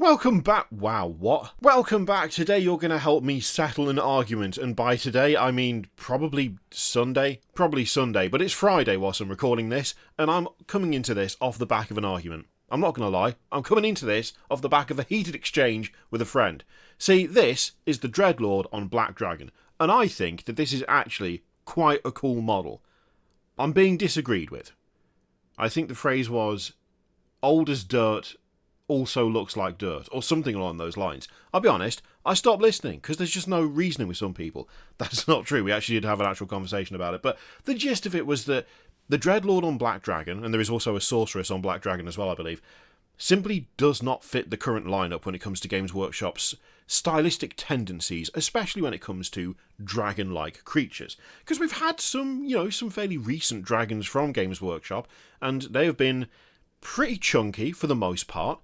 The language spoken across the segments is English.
Welcome back. Wow, what? Welcome back. Today you're going to help me settle an argument, and by today I mean probably Sunday, but it's Friday whilst I'm recording this, and I'm coming into this off the back of an argument. I'm not going to lie, I'm coming into this off the back of a heated exchange with a friend. See, this is the Dreadlord on Black Dragon, and I think that this is actually quite a cool model. I'm being disagreed with. I think the phrase was, old as dirt also looks like dirt, or something along those lines. I'll be honest, I stopped listening, because there's just no reasoning with some people. That's not true, we actually did have an actual conversation about it, but the gist of it was that the Dreadlord on Black Dragon, and there is also a Sorceress on Black Dragon as well, I believe, simply does not fit the current lineup when it comes to Games Workshop's stylistic tendencies, especially when it comes to dragon-like creatures. Because we've had some fairly recent dragons from Games Workshop, and they have been pretty chunky for the most part.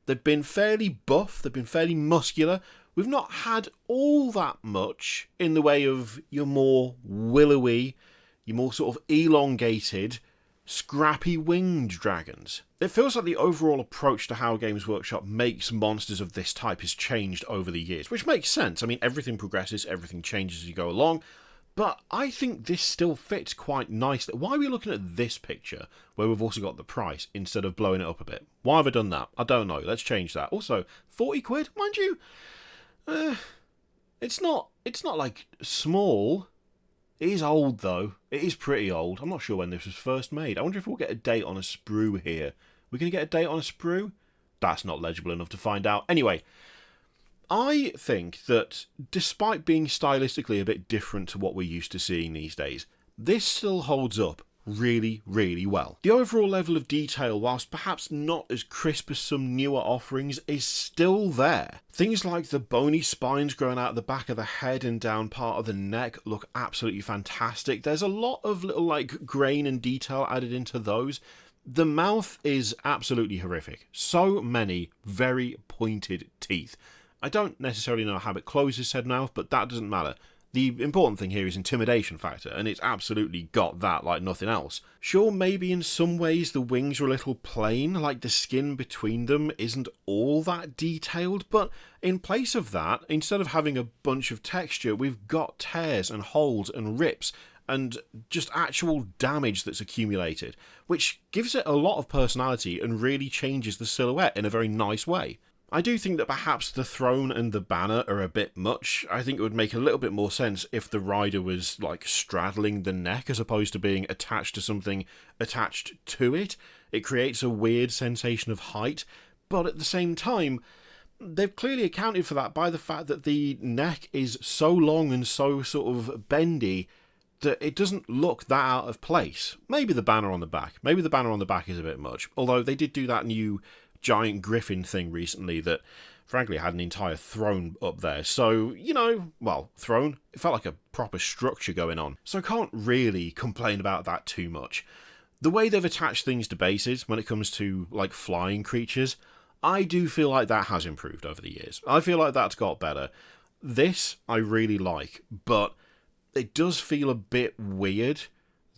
They've been fairly buff, they've been fairly muscular. We've not had all that much in the way of your more willowy, your more sort of elongated, scrappy winged dragons. It feels like the overall approach to how Games Workshop makes monsters of this type has changed over the years, which makes sense. I mean, everything progresses, everything changes as you go along, but I think this still fits quite nicely. Why are we looking at this picture where we've also got the price instead of blowing it up a bit? Why have I done that? I don't know. Let's change that. Also, 40 quid, mind you. It's not like small. It is old though. It is pretty old. I'm not sure when this was first made. I wonder if we'll get a date on a sprue here. We're going to get a date on a sprue? That's not legible enough to find out. Anyway, I think that despite being stylistically a bit different to what we're used to seeing these days, this still holds up really, really well. The overall level of detail, whilst perhaps not as crisp as some newer offerings, is still there. Things like the bony spines growing out the back of the head and down part of the neck look absolutely fantastic. There's a lot of little grain and detail added into those. The mouth is absolutely horrific. So many very pointed teeth. I don't necessarily know how it closes said mouth, but that doesn't matter. The important thing here is intimidation factor, and it's absolutely got that like nothing else. Sure, maybe in some ways the wings are a little plain, like the skin between them isn't all that detailed, but in place of that, instead of having a bunch of texture, we've got tears and holes and rips, and just actual damage that's accumulated, which gives it a lot of personality and really changes the silhouette in a very nice way. I do think that perhaps the throne and the banner are a bit much. I think it would make a little bit more sense if the rider was straddling the neck as opposed to being attached to something attached to it. It creates a weird sensation of height, but at the same time, they've clearly accounted for that by the fact that the neck is so long and so sort of bendy that it doesn't look that out of place. Maybe the banner on the back. Maybe the banner on the back is a bit much, although they did do that new giant griffin thing recently that frankly had an entire throne up there, so throne, it felt like a proper structure going on, so I can't really complain about that too much. The way they've attached things to bases when it comes to flying creatures, I do feel like that has improved over the years. I feel like that's got better. This I really like, but it does feel a bit weird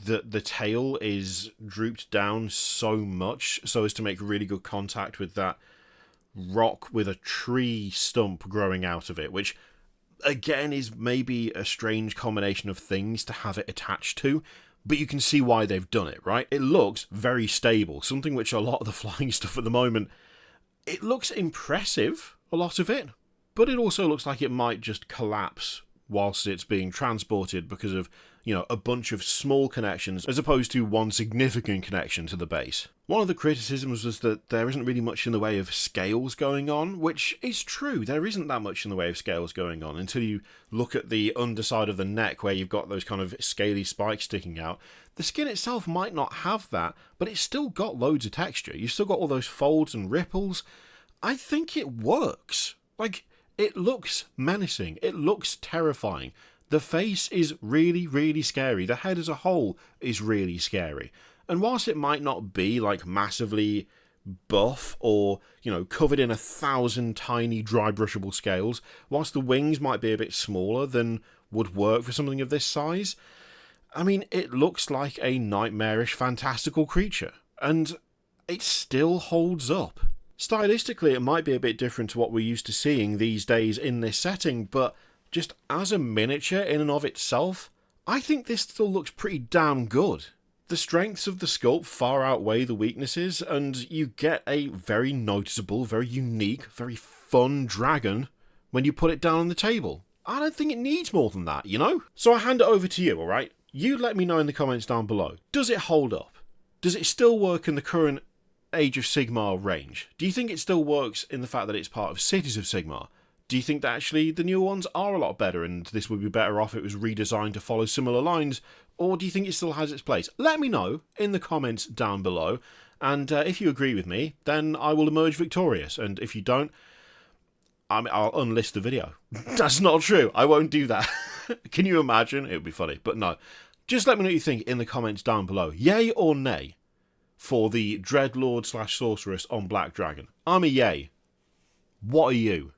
that the tail is drooped down so much so as to make really good contact with that rock with a tree stump growing out of it, which again is maybe a strange combination of things to have it attached to, but you can see why they've done it, right? It looks very stable, something which a lot of the flying stuff at the moment, it looks impressive, a lot of it, but it also looks like it might just collapse whilst it's being transported because of a bunch of small connections as opposed to one significant connection to the base. One of the criticisms was that there isn't really much in the way of scales going on, which is true. There isn't that much in the way of scales going on until you look at the underside of the neck where you've got those kind of scaly spikes sticking out. The skin itself might not have that, but it's still got loads of texture. You've still got all those folds and ripples. I think it works. It looks menacing. It looks terrifying. The face is really, really scary. The head as a whole is really scary. And whilst it might not be massively buff or, covered in 1,000 tiny dry brushable scales, whilst the wings might be a bit smaller than would work for something of this size, I mean, it looks like a nightmarish, fantastical creature. And it still holds up. Stylistically, it might be a bit different to what we're used to seeing these days in this setting, but just as a miniature in and of itself, I think this still looks pretty damn good. The strengths of the sculpt far outweigh the weaknesses, and you get a very noticeable, very unique, very fun dragon when you put it down on the table. I don't think it needs more than that, you know? So I hand it over to you, alright? You let me know in the comments down below. Does it hold up? Does it still work in the current Age of Sigmar range? Do you think it still works in the fact that it's part of Cities of Sigmar? Do you think that actually the newer ones are a lot better and this would be better off if it was redesigned to follow similar lines? Or do you think it still has its place? Let me know in the comments down below. And if you agree with me, then I will emerge victorious. And if you don't, I'll unlist the video. That's not true. I won't do that. Can you imagine? It would be funny. But no. Just let me know what you think in the comments down below. Yay or nay for the Dreadlord / Sorceress on Black Dragon? I'm a yay. What are you?